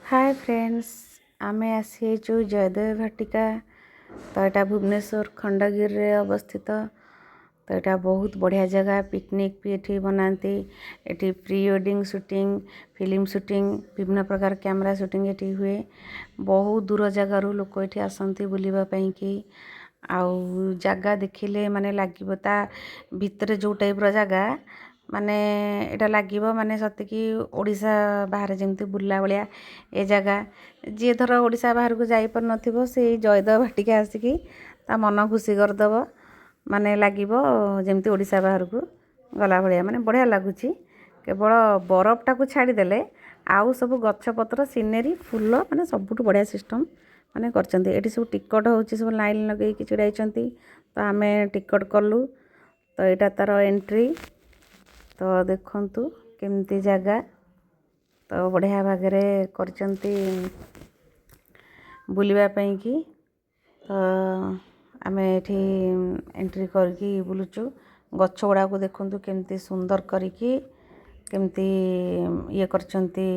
Hi friends, आमे आसी जयदेव भाटिका। तो यहाँ भुवनेश्वर खंडगिरी रे अवस्थित। तो यहाँ बहुत बढ़िया जगह, पिकनिक भी ये बनाती। ये pre wedding shooting, film shooting, विभिन्न प्रकार कैमरा शूटिंग ये हुए। बहुत दूर जगार लोक ये आसती बुलावाई कि आउ जगह देखिले माने लगे भितर जो टाइप जगह माने एटा लगे माने सतकी ओडिशा बाहर जमती बुला भाया ए जगह। जी धर ओडिशा बाहर को जापर नथिबो से जयदेव भाटिका आसिकी ता मन खुशी करदब। माने लगे जमती ओडिशा बाहर को गला भाया माने बढ़िया लगुच। केवल बरफटा को छाड़देले आउ सब गछपत्र सीनेरी फूल माने सबुठ बढ़िया सिस्टम माने करचंती। एटी सब टिकट होची सब लाइन लगे कि चिड़ाइचंती। तो आमे टिकट कलु। तो यहाँ तार एंट्री तो देखंतु केमती जगह। तो बढ़िया भागरे करचंती बुलिबा पई कि। तो आमे एठी एंट्री करके बुलुचु। गछ गुड़ा को देखंतु केमती सुंदर करिकी केमती ये करचंती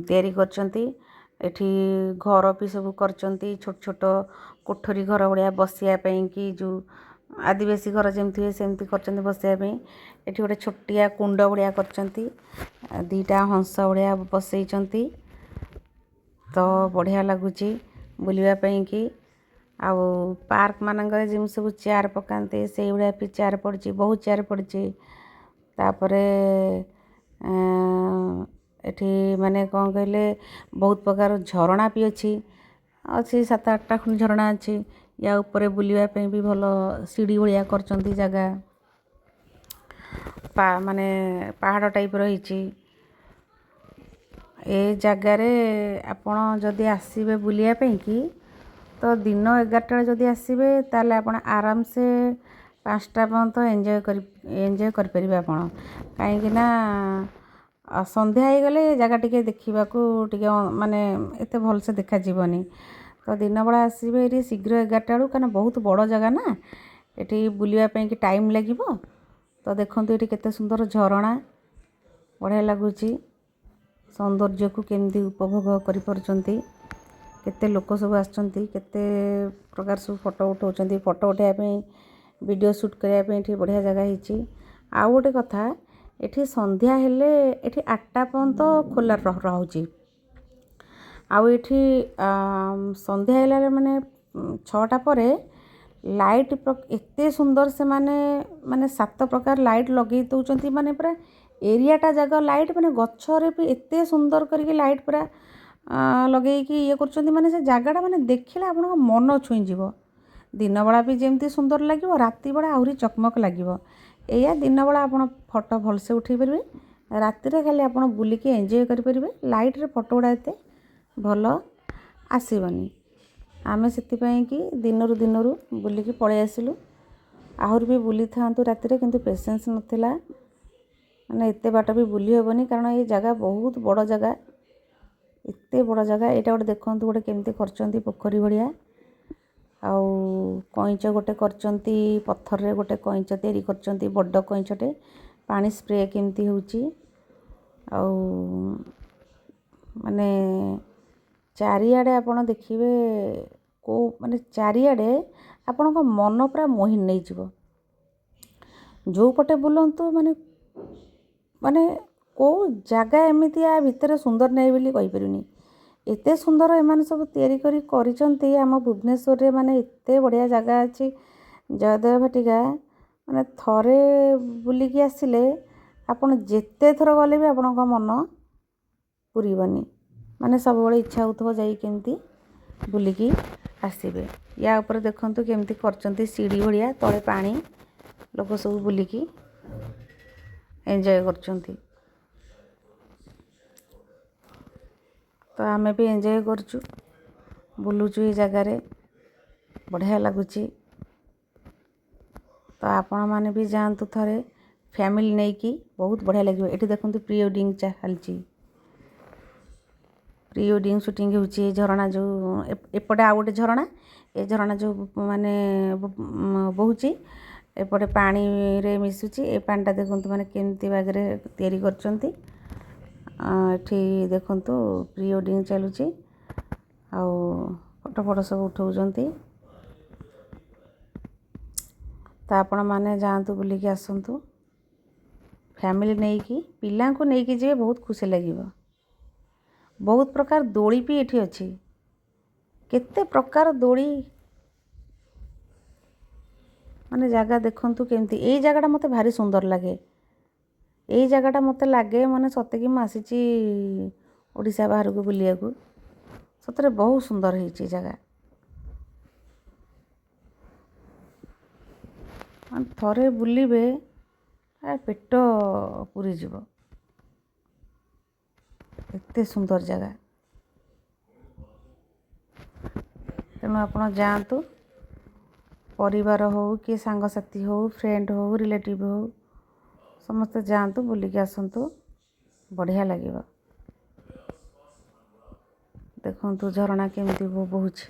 तैयारी करचंती। एठी घर भी सब करचंती छोट छोट कोठरी घर भलिया बसिया पई कि जो आदिवासी घर जमती हुए सेमती करचंती बसिया पई। एठी गोटे छोटिया कुंड भलिया करचंती। दीटा हंस भलिया बसैचंती। तो बढ़िया लगुची बुलिबा पई कि। आउ पार्क मानकर जिम सब चेयर पकाते से भाया भी चेयर पड़ी, बहुत चेयर पड़ी। तापरे एठी माने कौन कहले बहुत प्रकार झरणा भी अच्छी 7-8टा खंड झरणा अच्छी। या ऊपर बुलिबा पई भी भलो सीढ़ी भलिया करचंती जगह माने पहाड़ टाइप रही। ए जगार आपण जदि आसबे बुलिया पई कि तो दिन 11टा जदि आसबे ताले आपण आराम से 5टा पर्यंत एंजॉय कर परिबे आपण। काहेकि ना संध्या हो गले जगह टिके देखा टिके माने एते भल से देखा जीवनी। तो दिन बेला आसबे ये शीघ्र 11टा बेलू कारण बहुत बड़ जगह ना ये बुलिबा पई कि टाइम लागिबो। तो देखंतु ये केते सुंदर झरणा बढ़िया लगुची। सौंदर्य को केमती उपभोग करि परचंती। केते लोक सब आछंती, केते प्रकार सब फोटो उठाउछंती। फोटो उठाइबा पई वीडियो शूट करिया पई एठी बढ़िया जगह हिची। आ गोटे कथा एठी संध्या हेले एठी 8टा पर्यंत खोला रहुची। आउ एठी संध्या हेला माने 6टा परे लाइट एते सुंदर से माने माने 7 प्रकार लाइट लगे दउचंती। माने पूरा एरियाटा जगह लाइट माने गछरे भी एते सुंदर करके लाइट पूरा लगे कि ये करचंती। माने से जगहटा माने देखिले आपन मन छुई जीवो। दिन बेला भी जेमती सुंदर लागिवो, राति बेला आहुरी चकमक लागिवो। एया दिन बेला आपन फोटो भल से उठै परिबे, राति रे खाली आपन बुलिकी एंजॉय करि परिबे। लाइट रे फोटो उडा एते भल आसीबनी। आमे सेति पई कि दिनरु बुलिकी पळे आसिलु। आहुर भी बुली थांतु राति रे, किंतु पेशेंस नथिला माने एते बाट भी बुली हेबनी कारण ये जगह बहुत बड़ जगह, एते बड़ जगह। एटा गोटे देखंतु गोटे केमती करचंती पोखरी भलिया। आउ कइंच गोटे करचंती पत्थर रे गोटे कइंच तैयारी करचंती बड्ड कइंचटे। पानी स्प्रे केमती होउची। आउ माने चारियाडे आपण देखिबे को माने चारियाडे आपण को मन पूरा मोहि नै जिवो। जो पटे बुलंतु माने माने को जगह एमिति आ भितर सुंदर नै बोली कहि परिनी। एते सुंदर एमाने सब तैयारी करी करिसंती। आम भुवनेश्वर रे माने एते बढ़िया जगह अछि जयदेव भाटिका। माने थरे बुलिकी आसिले आपण जेते थर गले भी आपण को मन पुरीबनी। माने सब बळे इच्छा होतबो जाई केमती बुलिकी आसीबे। या ऊपर देखंतु केमती करचंती सीढ़ी भलिया तळे पानी लोक सब बुलिकी एंजॉय करचंती। तो आमे भी एंजॉय करचु, बुलुचु ये जगह रे बढ़िया लगुची। तो आपण माने भी जानतु थरे फैमिली नै कि बहुत बढ़िया लगिवो। एठी देखंतु प्री वेडिंग चालची, प्री वेडिंग शूटिंग होची। झरणा जो एपटे आ गोटे झरणा, ए झरणा जो माने बहुची एपटे पानी रे मिसुची। ए पानीटा देखंतु माने केमती बागरे तैयारी करचंती। ଏଠି ଦେଖନ୍ତୁ ପ୍ରି ୱେଡ଼ିଂ ଚାଲୁଛି ଆଉ ଫଟୋ ଫଟୋ ସବୁ ଉଠାଉଛନ୍ତି। ତ ଆପଣମାନେ ଯାଆନ୍ତୁ ବୁଲିକି ଆସନ୍ତୁ ଫ୍ୟାମିଲି ନେଇକି, ପିଲାଙ୍କୁ ନେଇକି ଯିବେ, ବହୁତ ଖୁସି ଲାଗିବ। ବହୁତ ପ୍ରକାର ଦୋଳି ବି ଏଠି ଅଛି, କେତେ ପ୍ରକାର ଦୋଳି, ମାନେ ଜାଗା ଦେଖନ୍ତୁ କେମିତି। ଏଇ ଜାଗାଟା ମୋତେ ଭାରି ସୁନ୍ଦର ଲାଗେ। ଏଇ ଜାଗାଟା ମୋତେ ଲାଗେ ମାନେ ସତେକି ମୁଁ ଆସିଛି ଓଡ଼ିଶା ବାହାରକୁ ବୁଲିବାକୁ। ସତରେ ବହୁତ ସୁନ୍ଦର ହେଇଛି ଜାଗା। ଥରେ ବୁଲିବେ ପେଟ ପୁରିଯିବ, ଏତେ ସୁନ୍ଦର ଜାଗା। ତେଣୁ ଆପଣ ଯାଆନ୍ତୁ, ପରିବାର ହଉ କି ସାଙ୍ଗସାଥି ହଉ, ଫ୍ରେଣ୍ଡ ହଉ, ରିଲେଟିଭ୍ ହଉ, ସମସ୍ତେ ଯାଆନ୍ତୁ ବୁଲିକି ଆସନ୍ତୁ, ବଢ଼ିଆ ଲାଗିବ। ଦେଖନ୍ତୁ ଝରଣା କେମିତି ବହୁଛି।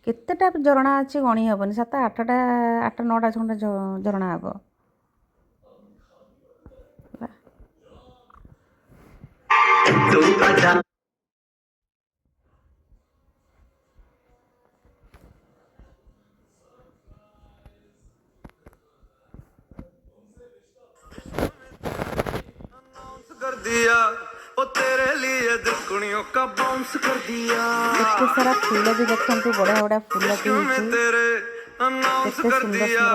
କେତେଟା ଝରଣା ଅଛି ଗଣି ହେବନି, 7-8ଟା 8-9ଟା ଖଣ୍ଡେ ଝରଣା ହେବ। कर दिया ओ तेरे लिए दुनिया का बाउंस कर दिया। एते सारा फूल भी देखंतु, बड़ा बड़ा फूल भी में है। तेरे अनाउंस कर दिया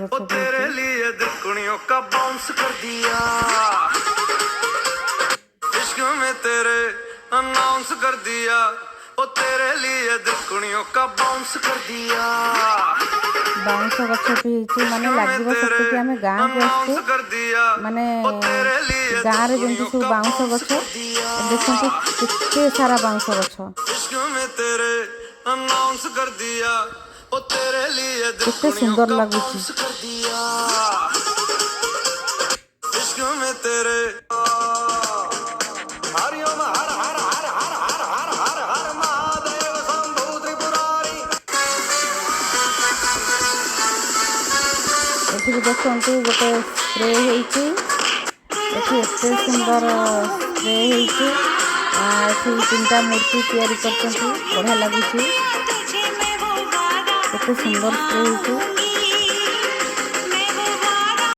ओ तेरे लिए दुनिया का बाउंस कर दिया। इश्क में तेरे अनाउंस कर दिया ओ तेरे लिए दुनिया का बाउंस कर दिया। बाउंस गछ भी है, माने लागिबो सत्य कि हमें गांव को आछे, माने गांव रे जेंति सब बाउंस गछ देखंतु, कितने सारा बाउंस गछ। इश्क में तेरे अनाउंस कर दिया ओ तेरे लिए कितने सुंदर लागुची। इश्क में तेरे हरिओम हर हर हर हर हर हर हर हर महादेव शंभु त्रिपुरारी। एठी भी देखंतु गोटे स्प्रे हेइची, एठी एते सुंदर स्प्रे हेइची। एठी 3टा मूर्ति तैयारी करछंती, बढ़िया लागुची, केते सुंदर स्प्रे हेइची।